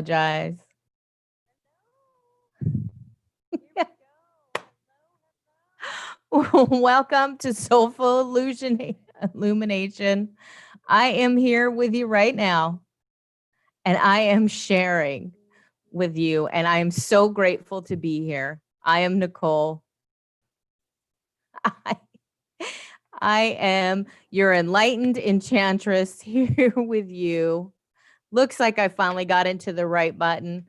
Apologize. Welcome to Soulful Illumination. I am here with you right now, and I am sharing with you, and I am so grateful to be here. I am Nicole. I am your enlightened enchantress here with you. Looks like I finally got into the right button.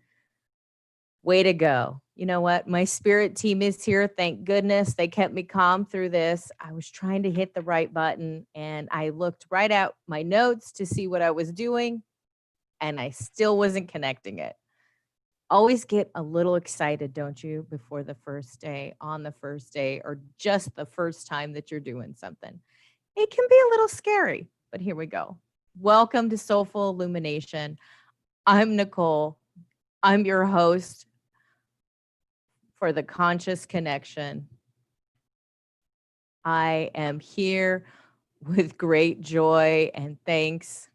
Way to go. You know what? My spirit team is here. Thank goodness they kept me calm through this. I was trying to hit the right button and I looked right at my notes to see what I was doing and I still wasn't connecting it. Always get a little excited, don't you, before the first day, on the first day, or just the first time that you're doing something. It can be a little scary, but here we go. Welcome to Soulful Illumination. I'm Nicole. I'm your host for the conscious connection. I am here with great joy and thanks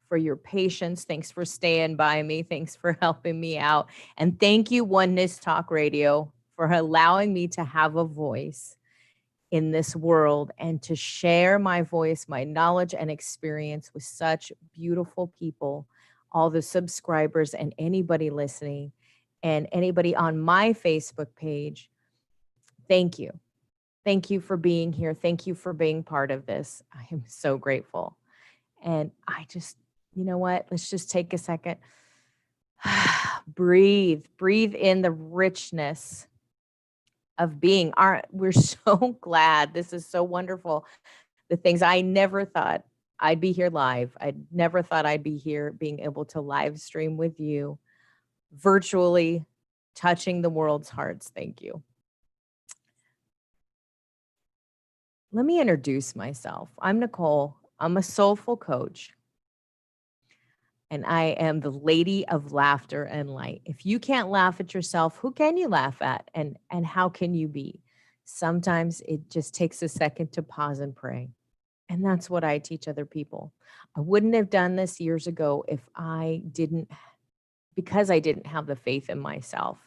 for your patience. Thanks for staying by me. Thanks for helping me out. And thank you, Oneness Talk Radio, for allowing me to have a voice in this world and to share my voice, my knowledge and experience with such beautiful people, all the subscribers and anybody listening and anybody on my Facebook page. Thank you. Thank you for being here. Thank you for being part of this. I am so grateful. And I just, you know what? Let's just take a second. Breathe in the richness of being. We're so glad. This is so wonderful. The things I never thought I'd be here live. I never thought I'd be here being able to live stream with you virtually, touching the world's hearts. Thank you. Let me introduce myself. I'm Nicole. I'm a soulful coach. And I am the lady of laughter and light. If you can't laugh at yourself, who can you laugh at? And how can you be? Sometimes it just takes a second to pause and pray. And that's what I teach other people. I wouldn't have done this years ago because I didn't have the faith in myself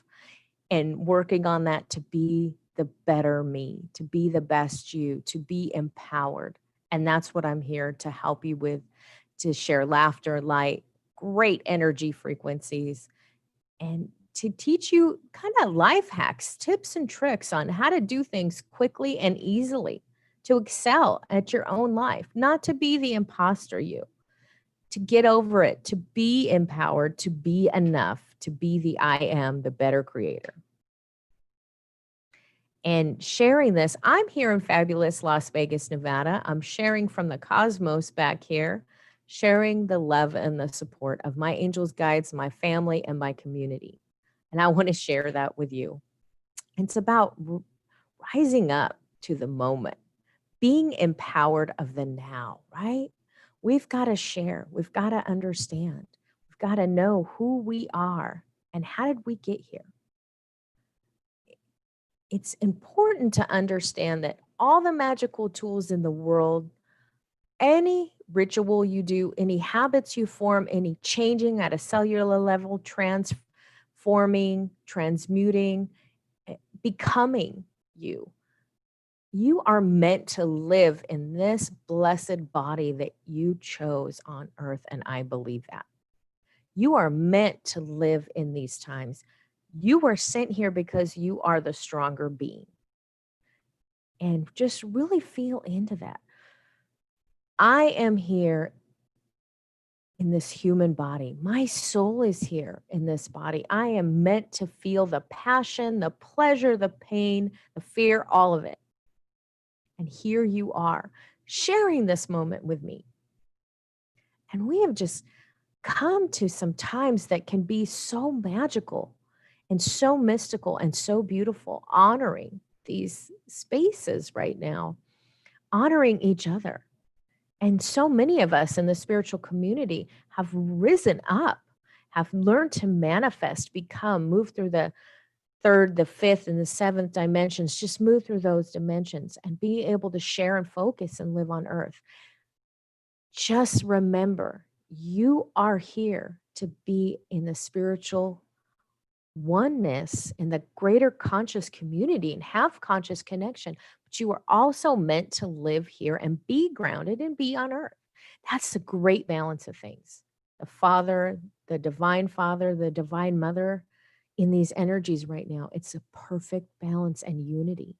and working on that to be the better me, to be the best you, to be empowered. And that's what I'm here to help you with, to share laughter, light, great energy frequencies, and to teach you kind of life hacks, tips and tricks on how to do things quickly and easily, to excel at your own life, not to be the imposter you, to get over it, to be empowered, to be enough, to be the I am, the better creator. And sharing this, I'm here in fabulous Las Vegas, Nevada. I'm sharing from the cosmos back here, sharing the love and the support of my angels, guides, my family, and my community. And I want to share that with you. It's about rising up to the moment, being empowered of the now, right? We've got to share. We've got to understand. We've got to know who we are and how did we get here. It's important to understand that all the magical tools in the world, any ritual you do, any habits you form, any changing at a cellular level, transforming, transmuting, becoming you. You are meant to live in this blessed body that you chose on earth, and I believe that. You are meant to live in these times. You were sent here because you are the stronger being. And just really feel into that. I am here in this human body. My soul is here in this body. I am meant to feel the passion, the pleasure, the pain, the fear, all of it. And here you are sharing this moment with me. And we have just come to some times that can be so magical and so mystical and so beautiful, honoring these spaces right now, honoring each other. And so many of us in the spiritual community have risen up, have learned to manifest, become, move through the third, the fifth, and the seventh dimensions, just move through those dimensions and be able to share and focus and live on earth. Just remember, you are here to be in the spiritual oneness in the greater conscious community and have conscious connection, but you are also meant to live here and be grounded and be on earth. That's the great balance of things. The Father, the Divine Mother in these energies right now, it's a perfect balance and unity.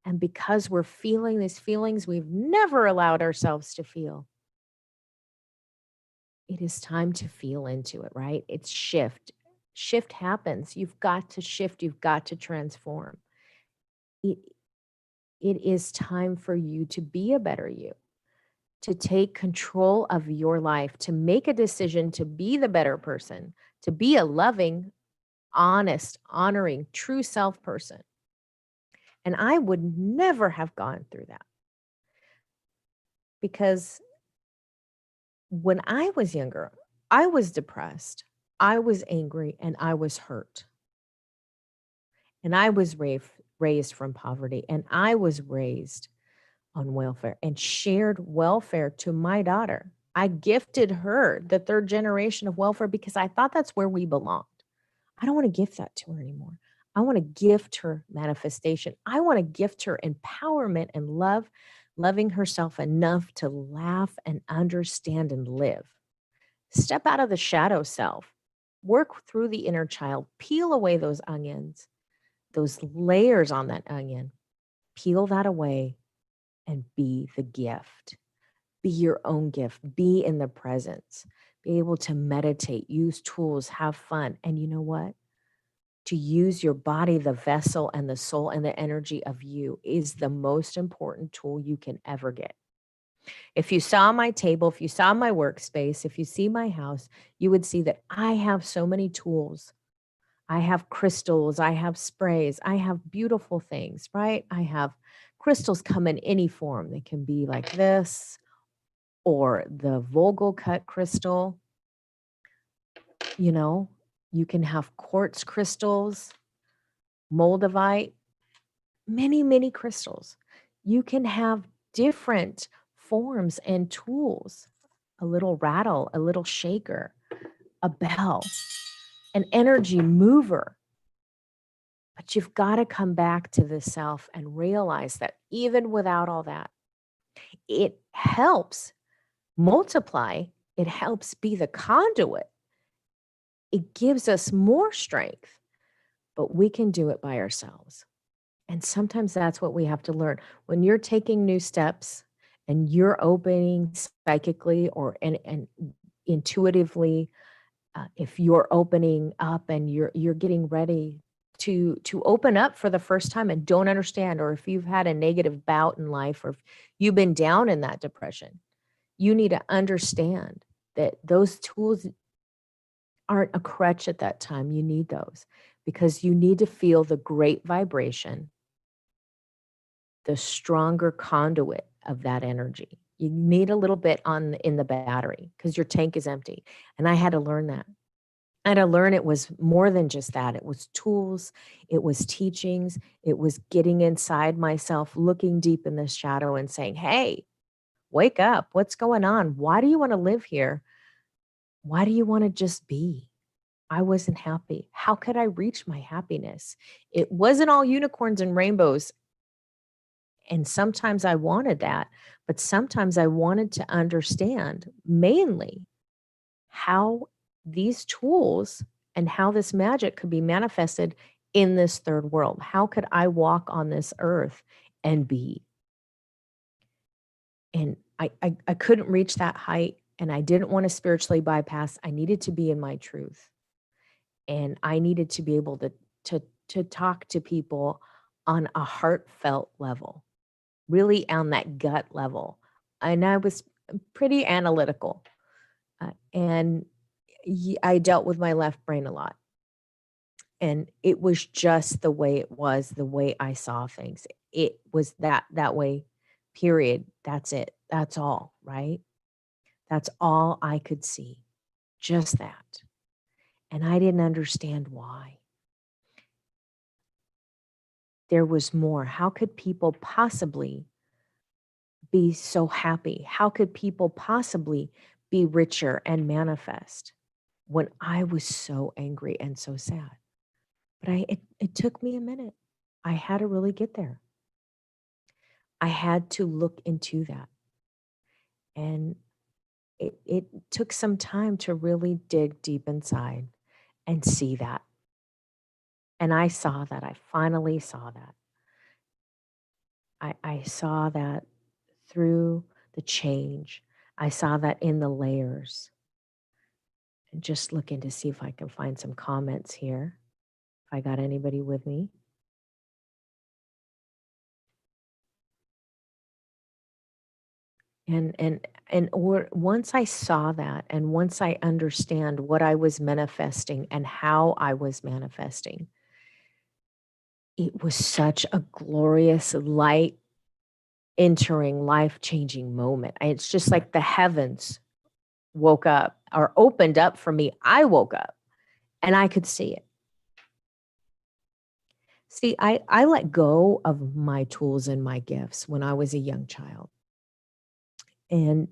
And because we're feeling these feelings we've never allowed ourselves to feel, it is time to feel into it, right? It's shift. Shift happens. You've got to shift. You've got to transform. It is time for you to be a better you, to take control of your life, to make a decision to be the better person, to be a loving, honest, honoring, true self person. And I would never have gone through that, because when I was younger, I was depressed, I was angry, and I was hurt. And I was raised from poverty, and I was raised on welfare and shared welfare to my daughter. I gifted her the third generation of welfare because I thought that's where we belonged. I don't want to gift that to her anymore. I want to gift her manifestation. I want to gift her empowerment and love, loving herself enough to laugh and understand and live. Step out of the shadow self, work through the inner child, peel away those onions, those layers on that onion, peel that away and be the gift. Be your own gift. Be in the presence. Be able to meditate, use tools, have fun. And you know what? To use your body, the vessel, and the soul and the energy of you is the most important tool you can ever get. If you saw my table, if you saw my workspace, if you see my house, you would see that I have so many tools. I have crystals, I have sprays, I have beautiful things, right? I have crystals come in any form. They can be like this or the Vogel cut crystal. You know, you can have quartz crystals, Moldavite, many, many crystals. You can have different forms and tools, a little rattle, a little shaker, a bell, an energy mover. But you've got to come back to the self and realize that even without all that, it helps multiply. It helps be the conduit. It gives us more strength, but we can do it by ourselves. And sometimes that's what we have to learn. When you're taking new steps and you're opening psychically or and intuitively, if you're opening up and you're getting ready to open up for the first time and don't understand, or if you've had a negative bout in life, or if you've been down in that depression, you need to understand that those tools aren't a crutch at that time. You need those because you need to feel the great vibration, the stronger conduit of that energy. You need a little bit in the battery because your tank is empty. And I had to learn that. I had to learn it was more than just that. It was tools, it was teachings, it was getting inside myself, looking deep in the shadow and saying, hey, wake up. What's going on? Why do you want to live here? Why do you want to just be? I wasn't happy. How could I reach my happiness? It wasn't all unicorns and rainbows. And sometimes I wanted that, but sometimes I wanted to understand mainly how these tools and how this magic could be manifested in this third world. How could I walk on this earth and be? And I couldn't reach that height, and I didn't want to spiritually bypass. I needed to be in my truth. And I needed to be able to talk to people on a heartfelt level, really on that gut level. And I was pretty analytical. And I dealt with my left brain a lot. And it was just the way it was, the way I saw things. It was that way, period. That's it. That's all, right? That's all I could see. Just that. And I didn't understand why. There was more. How could people possibly be so happy? How could people possibly be richer and manifest? when I was so angry and so sad. But it took me a minute. I had to really get there. I had to look into that. And it took some time to really dig deep inside and see that. And I saw that. I finally saw that. I saw that through the change. I saw that in the layers. And just looking to see if I can find some comments here. If I got anybody with me. And once I saw that, and once I understand what I was manifesting and how I was manifesting, it was such a glorious light entering life-changing moment. It's just like the heavens woke up or opened up for me. I woke up and I could see it. See, I let go of my tools and my gifts when I was a young child. And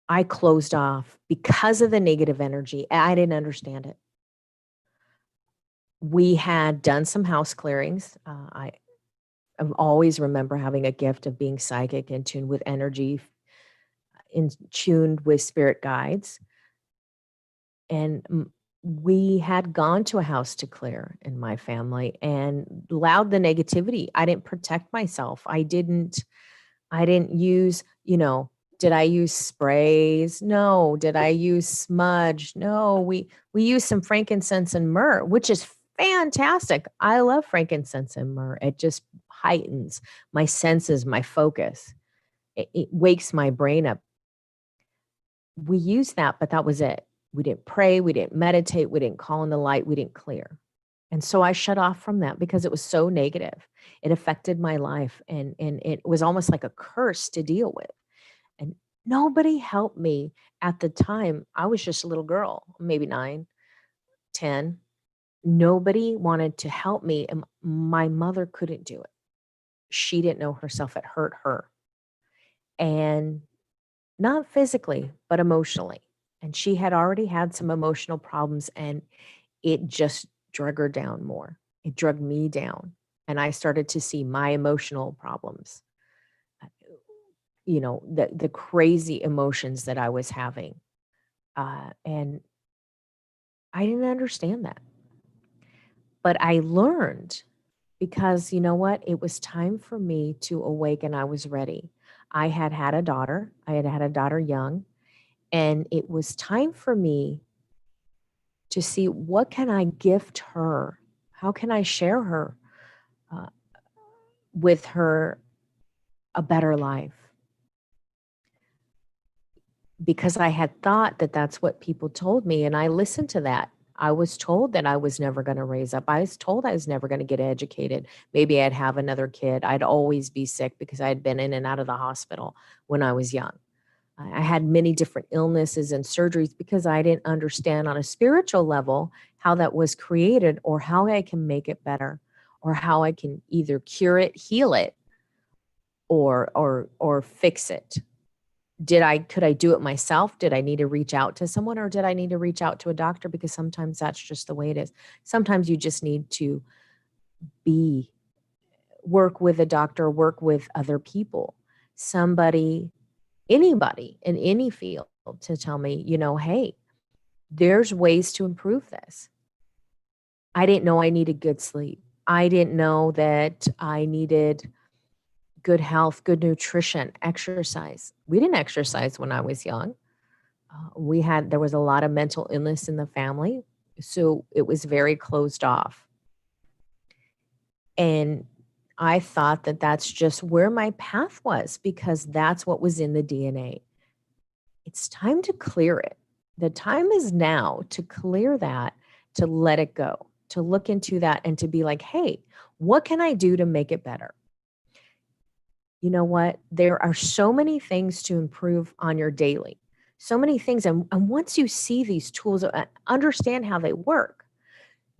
I closed off because of the negative energy. I didn't understand it. We had done some house clearings. I always remember having a gift of being psychic, in tune with energy, in tune with spirit guides. And we had gone to a house to clear in my family and allowed the negativity. I didn't protect myself. I didn't use, did I use sprays? No. Did I use smudge? No. We used some frankincense and myrrh, which is fantastic. I love frankincense and myrrh. It just heightens my senses, my focus. It wakes my brain up. We used that, but that was it. We didn't pray. We didn't meditate. We didn't call in the light. We didn't clear. And so I shut off from that because it was so negative. It affected my life, and it was almost like a curse to deal with. And nobody helped me at the time. I was just a little girl, maybe 9, 10. Nobody wanted to help me, and my mother couldn't do it. She didn't know herself. It hurt her. And not physically, but emotionally. And she had already had some emotional problems, and it just drug her down more. It drug me down. And I started to see my emotional problems, the crazy emotions that I was having. And I didn't understand that. But I learned, because you know what? It was time for me to awaken. I was ready. I had had a daughter. I had had a daughter young. And it was time for me to see, what can I gift her? How can I share her uh, with her a better life? Because I had thought that that's what people told me, and I listened to that. I was told that I was never going to raise up. I was told I was never going to get educated. Maybe I'd have another kid. I'd always be sick because I had been in and out of the hospital when I was young. I had many different illnesses and surgeries because I didn't understand on a spiritual level how that was created, or how I can make it better, or how I can either cure it, heal it, or fix it. Could I do it myself? Did I need to reach out to someone, or did I need to reach out to a doctor? Because sometimes that's just the way it is. Sometimes you just need to work with a doctor, work with other people, anybody in any field, to tell me, hey, there's ways to improve this. I didn't know I needed good sleep. I didn't know that I needed good health, good nutrition, exercise. We didn't exercise when I was young. There was a lot of mental illness in the family. So it was very closed off. And I thought that that's just where my path was, because that's what was in the DNA. It's time to clear it. The time is now to clear that, to let it go, to look into that, and to be like, hey, what can I do to make it better? You know what? There are so many things to improve on your daily, so many things. And once you see these tools, understand how they work,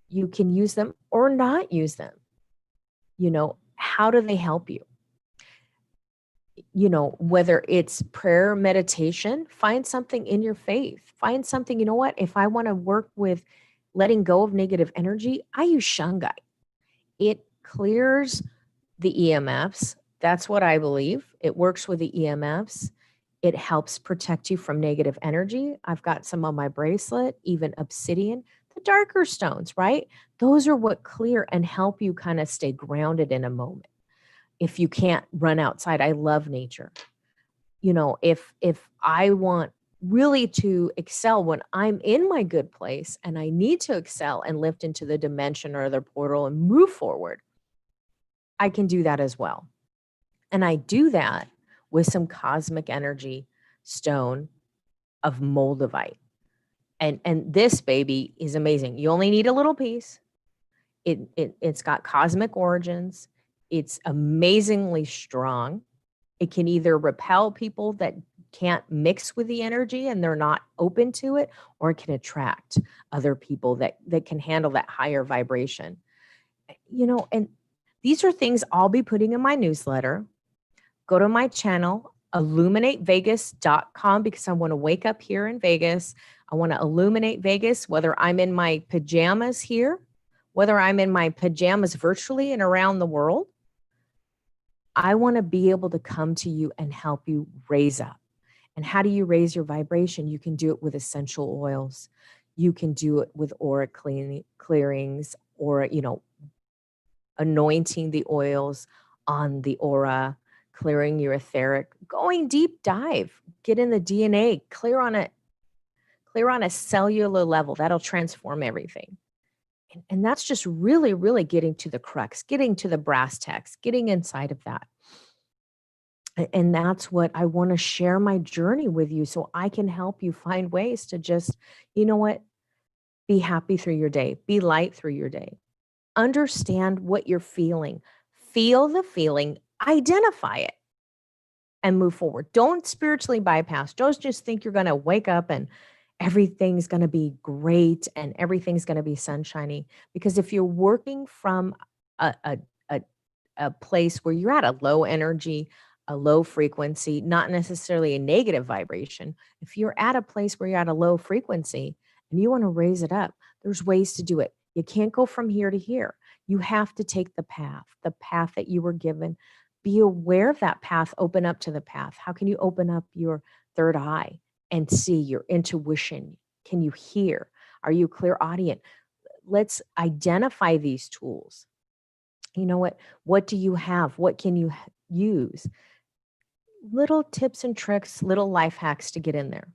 you can use them or not use them. How do they help you? you know, whether it's prayer, meditation, find something in your faith. Find something, you know what? If I want to work with letting go of negative energy, I use shungai. It clears the EMFs. That's what I believe. It works with the EMFs. It helps protect you from negative energy. I've got some on my bracelet, even obsidian, the darker stones, right? Those are what clear and help you kind of stay grounded in a moment. If you can't run outside, I love nature. You know, if I want really to excel when I'm in my good place and I need to excel and lift into the dimension or the portal and move forward, I can do that as well. And I do that with some cosmic energy stone of Moldavite. And this baby is amazing. You only need a little piece. It's got cosmic origins. It's amazingly strong. It can either repel people that can't mix with the energy and they're not open to it, or it can attract other people that can handle that higher vibration. You know, and these are things I'll be putting in my newsletter. Go to my channel, illuminatevegas.com, because I want to wake up here in Vegas. I want to illuminate Vegas, whether I'm in my pajamas here, whether I'm in my pajamas virtually and around the world. I want to be able to come to you and help you raise up. And how do you raise your vibration? You can do it with essential oils. You can do it with aura clearings, or, you know, anointing the oils on the aura, clearing your etheric, going deep dive, get in the DNA, clear on a cellular level. That'll transform everything. And that's just really, really getting to the crux, getting to the brass tacks, getting inside of that. And that's what I want to share my journey with you, so I can help you find ways to just, you know what, be happy through your day, be light through your day. Understand what you're feeling, feel the feeling, identify it, and move forward. Don't spiritually bypass. Don't just think you're going to wake up and everything's going to be great and everything's going to be sunshiny. Because if you're working from a, a, a place where you're at a low energy, a low frequency, not necessarily a negative vibration, if you're at a place where you're at a low frequency and you want to raise it up, there's ways to do it. You can't go from here to here. You have to take the path that you were given. Be aware of that path, open up to the path. How can you open up your third eye and see your intuition? Can you hear? Are you clairaudient? Let's identify these tools. You know what do you have? What can you use? Little tips and tricks, little life hacks to get in there.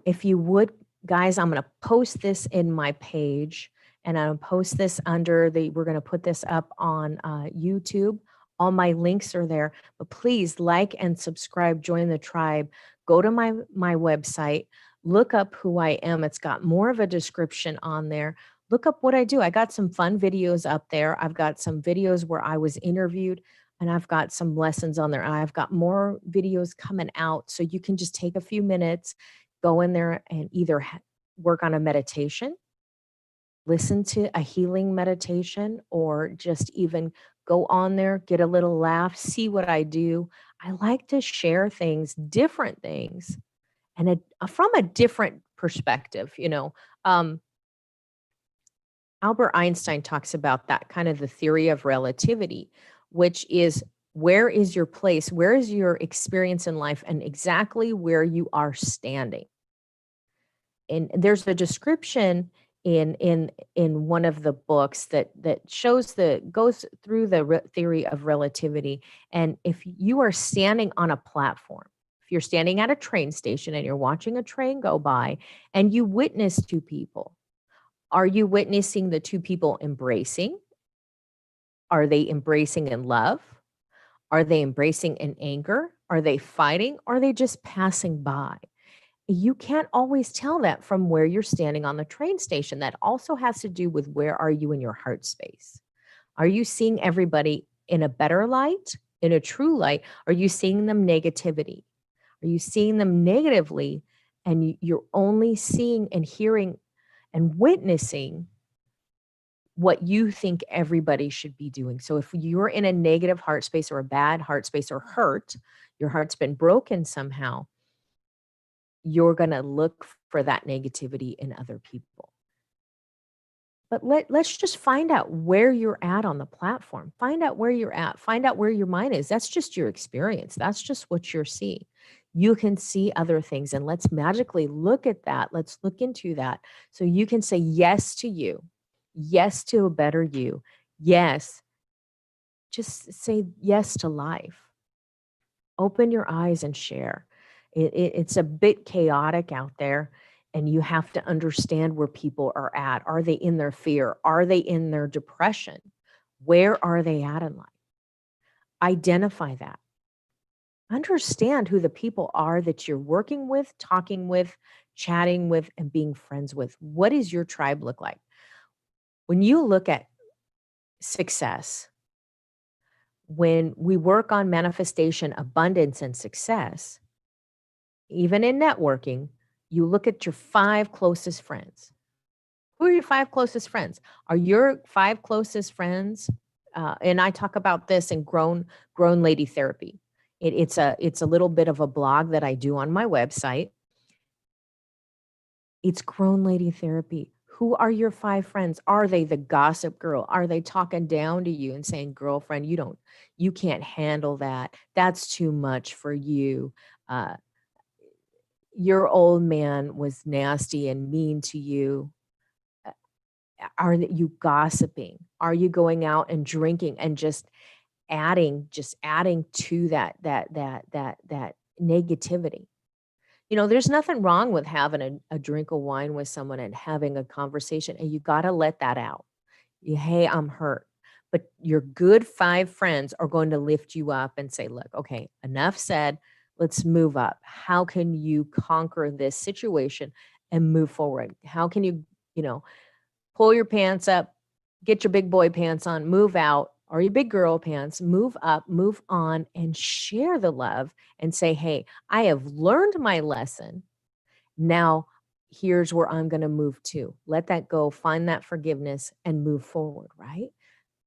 If you would, guys, I'm going to post this in my page, and I'm going to post this we're going to put this up on YouTube. All my links are there, but please like and subscribe, join the tribe, go to my website, look up who I am. It's got more of a description on there. Look up what I do. I got some fun videos up there. I've got some videos where I was interviewed, and I've got some lessons on there. I've got more videos coming out, so you can just take a few minutes, go in there and either work on a meditation, listen to a healing meditation, or just even go on there, get a little laugh, see what I do. I like to share things, different things, and from a different perspective. You know, Albert Einstein talks about that, kind of the theory of relativity, which is, where is your place? Where is your experience in life, and exactly where you are standing? And there's a description in one of the books that goes through the theory of relativity. And if you are standing on a platform, if you're standing at a train station and you're watching a train go by and you witness two people, are you witnessing the two people embracing? Are they embracing in love? Are they embracing in anger? Are they fighting? Are they just passing by? You can't always tell that from where you're standing on the train station. That also has to do with, where are you in your heart space? Are you seeing everybody in a better light, in a true light? Are you seeing them negativity? Are you seeing them negatively, and you're only seeing and hearing and witnessing what you think everybody should be doing. So if you're in a negative heart space or a bad heart space or hurt, your heart's been broken somehow, you're going to look for that negativity in other people. But let's just find out where you're at on the platform. Find out where you're at. Find out where your mind is. That's just your experience. That's just what you're seeing. You can see other things, and let's magically look at that. Let's look into that so you can say yes to you, yes to a better you. Yes, just say yes to life. Open your eyes and share. It's a bit chaotic out there, and you have to understand where people are at. Are they in their fear? Are they in their depression? Where are they at in life? Identify that. Understand who the people are that you're working with, talking with, chatting with, and being friends with. What does your tribe look like? When you look at success, when we work on manifestation, abundance, and success, even in networking, you look at your 5 closest friends. Who are your 5 closest friends? Are your 5 closest friends, and I talk about this in Grown Lady Therapy. It's a little bit of a blog that I do on my website. It's Grown Lady Therapy. Who are your 5 friends? Are they the gossip girl? Are they talking down to you and saying, girlfriend, you can't handle that. That's too much for you. Your old man was nasty and mean to you. Are you gossiping? Are you going out and drinking and just adding to that negativity? There's nothing wrong with having a drink of wine with someone and having a conversation, and you got to let that out. Hey, I'm hurt. But your good 5 friends are going to lift you up and say, look, okay, enough said. Let's move up. How can you conquer this situation and move forward? How can you, pull your pants up, get your big boy pants on, move out, or your big girl pants, move up, move on, and share the love and say, hey, I have learned my lesson. Now, here's where I'm going to move to. Let that go, find that forgiveness, and move forward, right?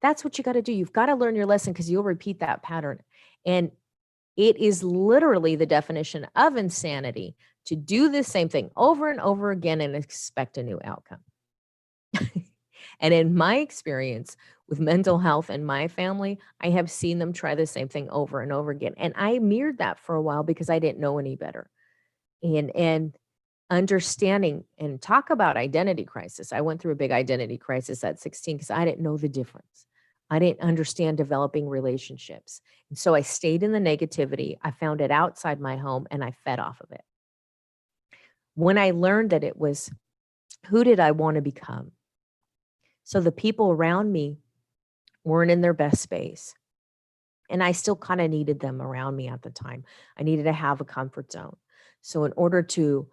That's what you got to do. You've got to learn your lesson because you'll repeat that pattern. And it is literally the definition of insanity to do the same thing over and over again and expect a new outcome. And in my experience with mental health in my family, I have seen them try the same thing over and over again. And I mirrored that for a while because I didn't know any better. And understanding and talk about identity crisis. I went through a big identity crisis at 16 because I didn't know the difference. I didn't understand developing relationships. And so I stayed in the negativity. I found it outside my home and I fed off of it. When I learned that it was, who did I want to become? So the people around me weren't in their best space. And I still kind of needed them around me at the time. I needed to have a comfort zone. So in order to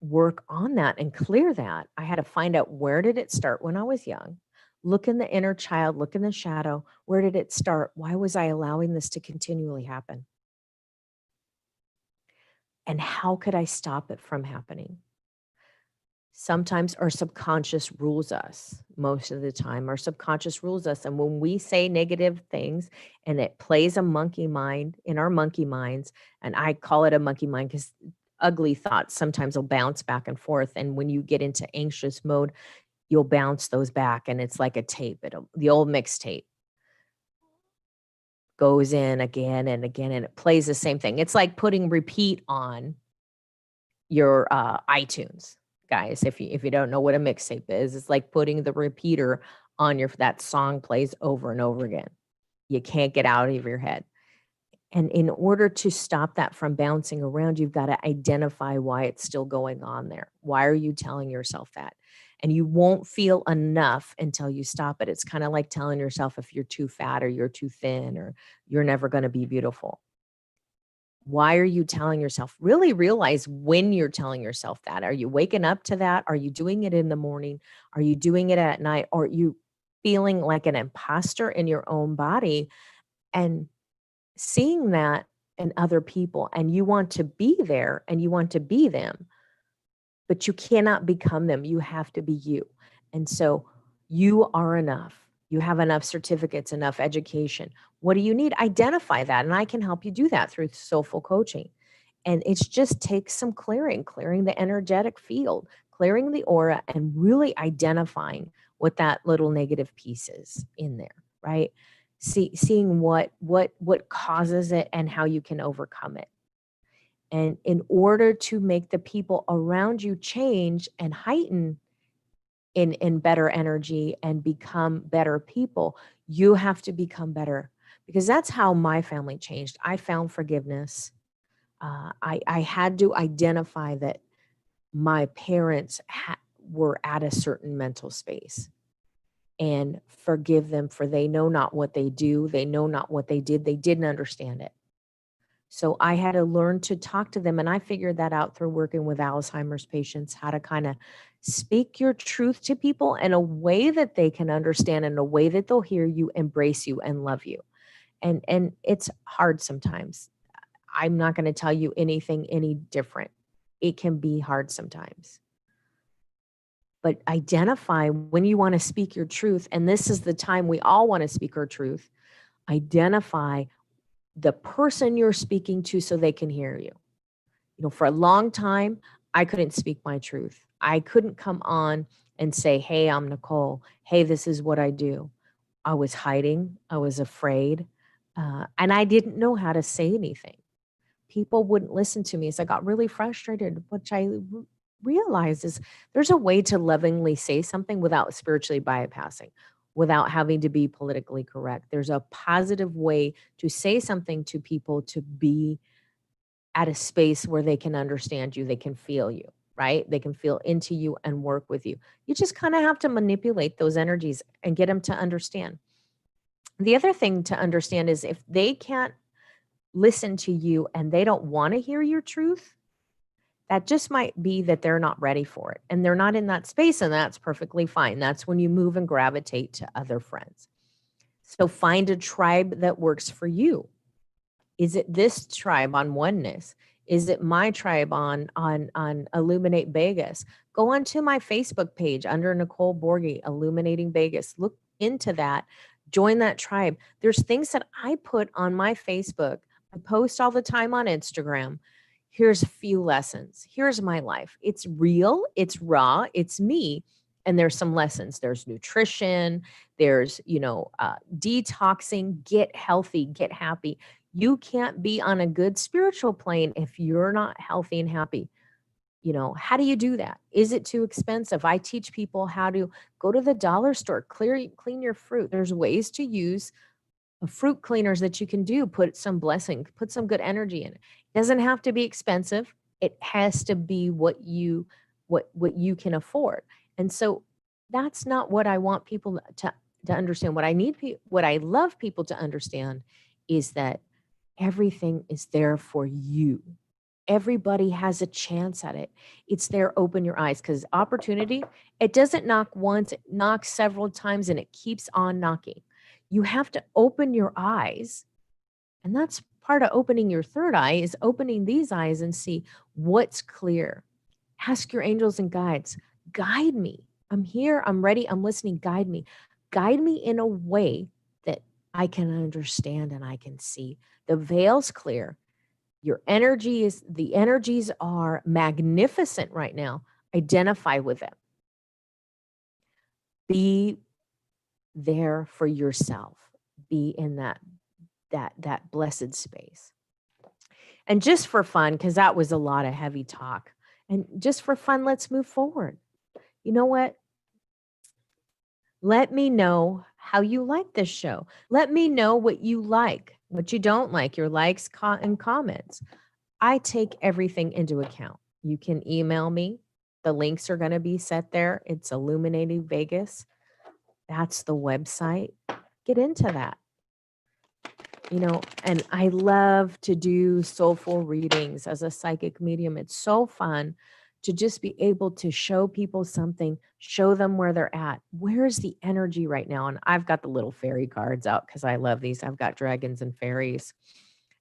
work on that and clear that, I had to find out, where did it start when I was young? Look in the inner child, look in the shadow. Where did it start? Why was I allowing this to continually happen? And how could I stop it from happening? Sometimes our subconscious rules us. Most of the time, our subconscious rules us. And when we say negative things and it plays a monkey mind in our monkey minds, and I call it a monkey mind because ugly thoughts sometimes will bounce back and forth. And when you get into anxious mode, you'll bounce those back. And it's like a tape, the old mixtape goes in again and again, and it plays the same thing. It's like putting repeat on your iTunes. Guys, if you don't know what a mixtape is, it's like putting the repeater on that song plays over and over again. You can't get out of your head. And in order to stop that from bouncing around, you've got to identify why it's still going on there. Why are you telling yourself that? And you won't feel enough until you stop it. It's kind of like telling yourself if you're too fat or you're too thin or you're never going to be beautiful. Why are you telling yourself? Really realize when you're telling yourself that. Are you waking up to that? Are you doing it in the morning? Are you doing it at night? Or are you feeling like an imposter in your own body and seeing that in other people? And you want to be there and you want to be them, but you cannot become them. You have to be you. And so You are enough. You have enough certificates, enough education. What do you need? Identify that. And I can help you do that through soulful coaching. And it's just takes some clearing the energetic field, clearing the aura, and really identifying what that little negative piece is in there, right? Seeing what causes it and how you can overcome it. And in order to make the people around you change and heighten in better energy and become better people, you have to become better, because that's how my family changed. I found forgiveness. I had to identify that my parents were at a certain mental space and forgive them, for they know not what they do. They know not what they did. They didn't understand it. So I had to learn to talk to them. And I figured that out through working with Alzheimer's patients, how to kind of speak your truth to people in a way that they can understand, in a way that they'll hear you, embrace you, and love you. And it's hard sometimes. I'm not going to tell you anything any different. It can be hard sometimes. But identify when you want to speak your truth. And this is the time we all want to speak our truth. Identify the person you're speaking to so they can hear you. You know, for a long time, I couldn't speak my truth. I couldn't come on and say, hey, I'm Nicole. Hey, this is what I do. I was hiding. I was afraid. And I didn't know how to say anything. People wouldn't listen to me. So I got really frustrated, which I realized is there's a way to lovingly say something without spiritually bypassing, without having to be politically correct. There's a positive way to say something to people, to be at a space where they can understand you, they can feel you, right? They can feel into you and work with you. You just kind of have to manipulate those energies and get them to understand. The other thing to understand is if they can't listen to you and they don't want to hear your truth, that just might be that they're not ready for it and they're not in that space, and that's perfectly fine. That's when you move and gravitate to other friends. So find a tribe that works for you. Is it this tribe on Oneness? Is it my tribe on Illuminate Vegas? Go onto my Facebook page under Nicole Borghi, Illuminating Vegas. Look into that. Join that tribe. There's things that I put on my Facebook. I post all the time on Instagram. Here's a few lessons. Here's my life. It's real. It's raw. It's me. And there's some lessons. There's nutrition. There's, detoxing. Get healthy. Get happy. You can't be on a good spiritual plane if you're not healthy and happy. How do you do that? Is it too expensive? I teach people how to go to the dollar store, clean your fruit. There's ways to use fruit cleaners that you can do. Put some blessing, put some good energy in it. It doesn't have to be expensive. It has to be what you can afford. And so that's not what I want people to understand. What I love people to understand is that everything is there for you. Everybody has a chance at it. It's there. Open your eyes, because opportunity, it doesn't knock once, it knocks several times, and it keeps on knocking. You have to open your eyes. And that's part of opening your third eye, is opening these eyes and see what's clear. Ask your angels and guides, guide me. I'm here. I'm ready. I'm listening. Guide me. Guide me in a way that I can understand and I can see. The veil's clear. The energies are magnificent right now. Identify with them. Be there for yourself. Be in that blessed space. And just for fun, because that was a lot of heavy talk, and just for fun, let's move forward. You know what? Let me know how you like this show. Let me know what you like, what you don't like, your likes and comments. I take everything into account. You can email me. The links are going to be set there. It's Illuminating Vegas. That's the website. Get into that. And I love to do soulful readings as a psychic medium. It's so fun to just be able to show people something, show them where they're at. Where's the energy right now? And I've got the little fairy cards out because I love these. I've got dragons and fairies.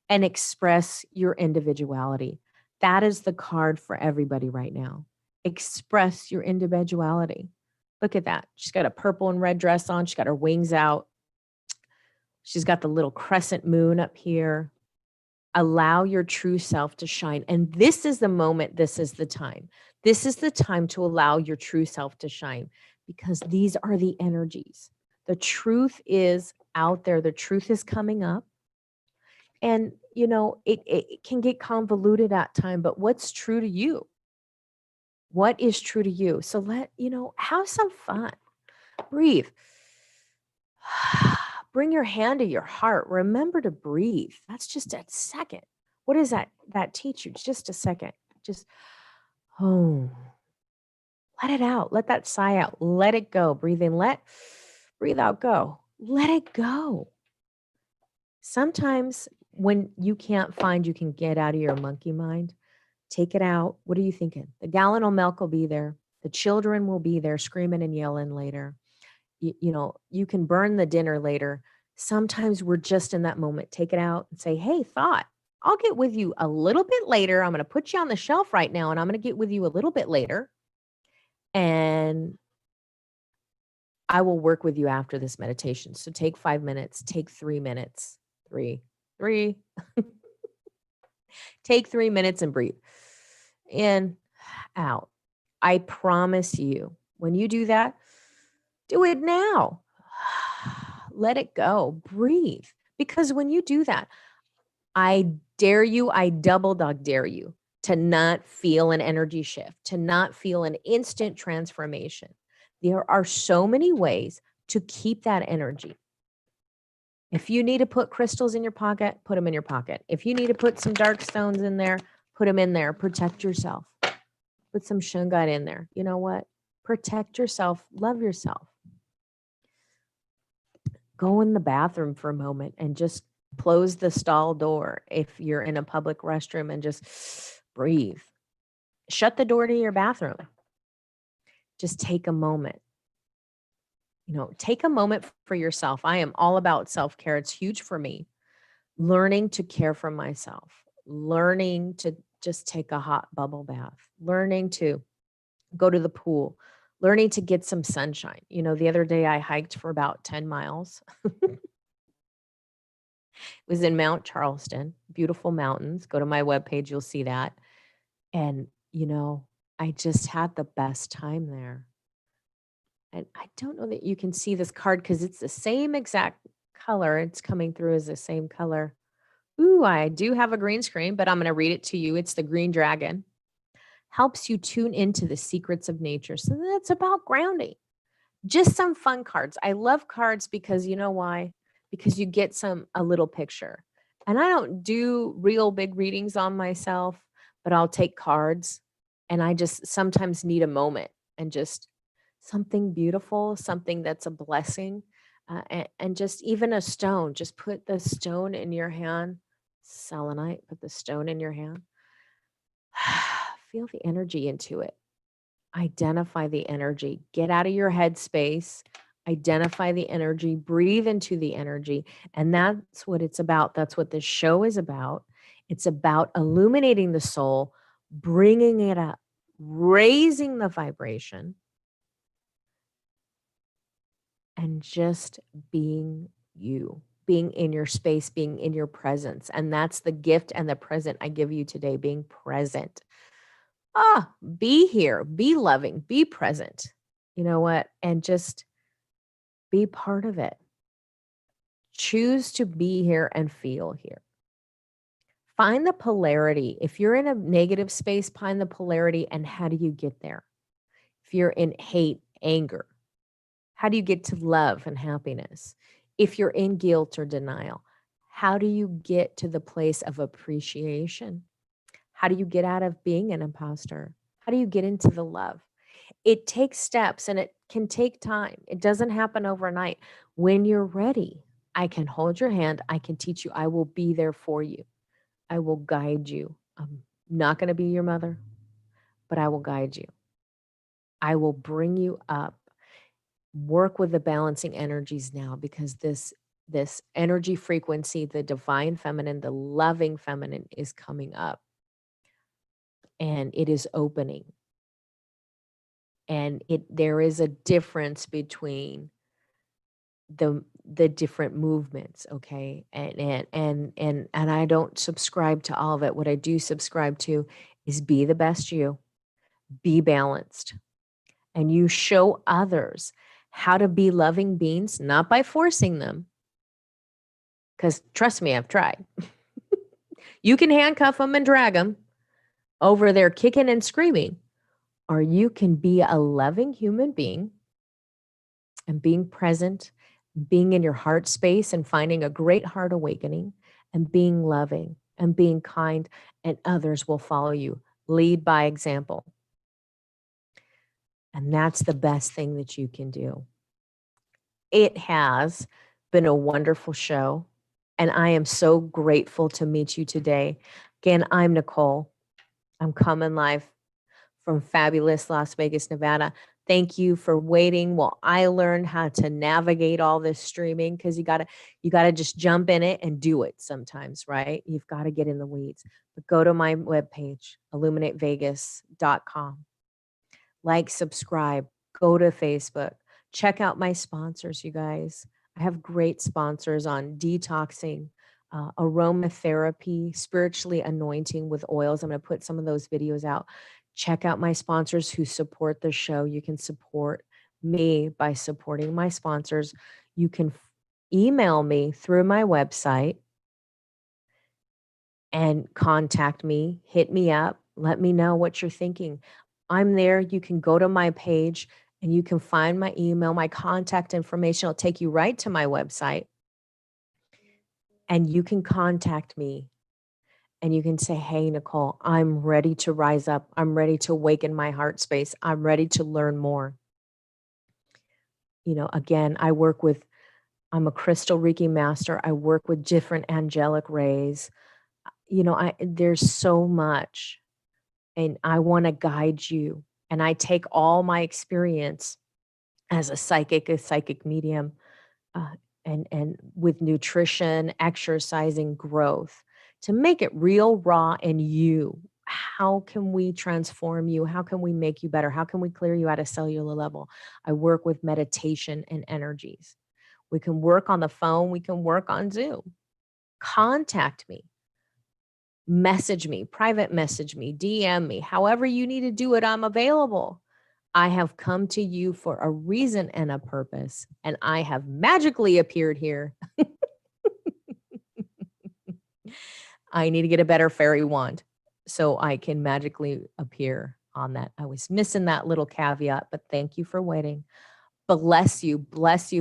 And express your individuality. That is the card for everybody right now. Express your individuality. Look at that. She's got a purple and red dress on. She's got her wings out. She's got the little crescent moon up here. Allow your true self to shine. And this is the moment. This is the time. This is the time to allow your true self to shine, because these are the energies. The truth is out there. The truth is coming up. And, you know, it can get convoluted at time, but what's true to you? What is true to you? So have some fun. Breathe. Bring your hand to your heart. Remember to breathe. That's just a second. What does that teach you? Just a second. Just, oh, let it out. Let that sigh out. Let it go. Breathe in, breathe out, go. Let it go. Sometimes when you can't find, you can get out of your monkey mind. Take it out. What are you thinking? The gallon of milk will be there. The children will be there screaming and yelling later. You can burn the dinner later. Sometimes we're just in that moment. Take it out and say, hey, thought, I'll get with you a little bit later. I'm going to put you on the shelf right now, and I'm going to get with you a little bit later. And I will work with you after this meditation. So take 5 minutes, take 3 minutes, three. Take 3 minutes and breathe in, out. I promise you, when you do that, do it now. Let it go. Breathe. Because when you do that, I dare you, I double dog dare you to not feel an energy shift, to not feel an instant transformation. There are so many ways to keep that energy. If you need to put crystals in your pocket, put them in your pocket. If you need to put some dark stones in there, put them in there. Protect yourself. Put some shungite in there. You know what? Protect yourself. Love yourself. Go in the bathroom for a moment and just close the stall door if you're in a public restroom, and just breathe. Shut the door to your bathroom. Just take a moment. Take a moment for yourself. I am all about self-care. It's huge for me. Learning to care for myself. Learning to just take a hot bubble bath. Learning to go to the pool. Learning to get some sunshine. The other day I hiked for about 10 miles. It was in Mount Charleston, beautiful mountains. Go to my webpage, you'll see that. And, I just had the best time there. And I don't know that you can see this card because it's the same exact color. It's coming through as the same color. Ooh, I do have a green screen, but I'm going to read it to you. It's the green dragon. Helps you tune into the secrets of nature. So that's about grounding. Just some fun cards. I love cards because you know why? Because you get a little picture. And I don't do real big readings on myself, but I'll take cards, and I just sometimes need a moment and just something beautiful, something that's a blessing, and just even a stone. Just put the stone in your hand. Selenite, put the stone in your hand. Feel the energy into it. Identify the energy. Get out of your head space. Identify the energy. Breathe into the energy. And that's what it's about. That's what this show is about. It's about illuminating the soul, bringing it up, raising the vibration, and just being you, being in your space, being in your presence. And that's the gift and the present I give you today, being present. Be here, be loving, be present. You know what? And just be part of it. Choose to be here and feel here. Find the polarity. If you're in a negative space, find the polarity, and how do you get there? If you're in hate, anger, how do you get to love and happiness? If you're in guilt or denial, how do you get to the place of appreciation? How do you get out of being an imposter? How do you get into the love? It takes steps, and it can take time. It doesn't happen overnight. When you're ready, I can hold your hand. I can teach you. I will be there for you. I will guide you. I'm not going to be your mother, but I will guide you. I will bring you up. Work with the balancing energies now, because this energy frequency, the divine feminine, the loving feminine, is coming up, and it is opening. And there is a difference between the different movements, okay? And I don't subscribe to all of it. What I do subscribe to is be the best you, be balanced, and you show others how to be loving beings, not by forcing them. Because trust me, I've tried. You can handcuff them and drag them over there kicking and screaming, or you can be a loving human being and being present, being in your heart space and finding a great heart awakening and being loving and being kind, and others will follow you. Lead by example. And that's the best thing that you can do. It has been a wonderful show, and I am so grateful to meet you today. Again, I'm Nicole. I'm coming live from fabulous Las Vegas, Nevada. Thank you for waiting while I learned how to navigate all this streaming, because you gotta just jump in it and do it sometimes, right? You've got to get in the weeds. But go to my webpage, illuminatevegas.com. Like, subscribe, go to Facebook, check out my sponsors, you guys. I have great sponsors on detoxing, aromatherapy, spiritually anointing with oils. I'm going to put some of those videos out. Check out my sponsors who support the show. You can support me by supporting my sponsors. You can email me through my website and contact me, hit me up, let me know what you're thinking. I'm there. You can go to my page and you can find my email, my contact information. It'll take you right to my website. And you can contact me and you can say, hey, Nicole, I'm ready to rise up. I'm ready to awaken my heart space. I'm ready to learn more. You know, again, I'm a crystal Reiki master. I work with different angelic rays. You know, there's so much, and I want to guide you. And I take all my experience as a psychic medium, uh, and with nutrition, exercising, growth, to make it real, raw, and you. How can we transform you? How can we make you better? How can we clear you at a cellular level? I work with meditation and energies. We can work on the phone. We can work on Zoom. Contact me. Message me, private message me, DM me, however you need to do it, I'm available. I have come to you for a reason and a purpose, and I have magically appeared here. I need to get a better fairy wand so I can magically appear on that. I was missing that little caveat, but thank you for waiting. Bless you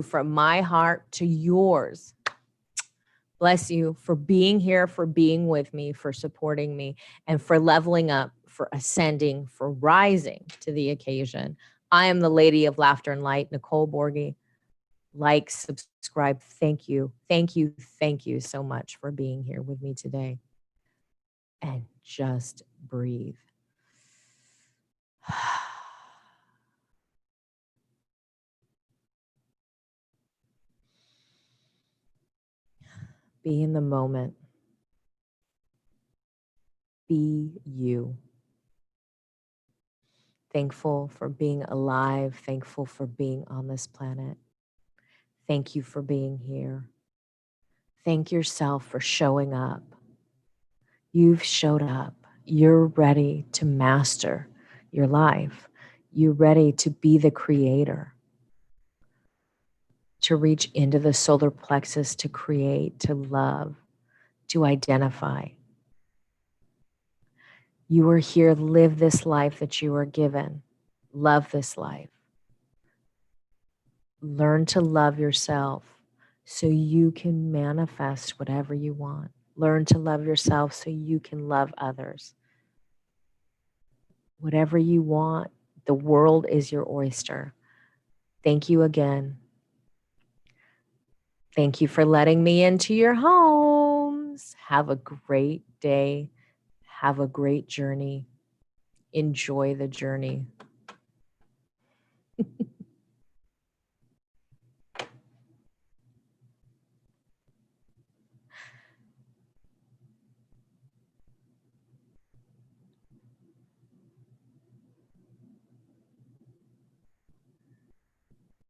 from my heart to yours. Bless you for being here, for being with me, for supporting me, and for leveling up, for ascending, for rising to the occasion. I am the Lady of Laughter and Light, Nicole Borghi. Like, subscribe. Thank you. Thank you. Thank you so much for being here with me today. And just breathe. Be in the moment. Be you. Thankful for being alive. Thankful for being on this planet. Thank you for being here. Thank yourself for showing up. You've showed up. You're ready to master your life. You're ready to be the creator, to reach into the solar plexus, to create, to love, to identify. You are here, live this life that you are given. Love this life. Learn to love yourself so you can manifest whatever you want. Learn to love yourself so you can love others. Whatever you want, the world is your oyster. Thank you again. Thank you for letting me into your homes. Have a great day. Have a great journey. Enjoy the journey.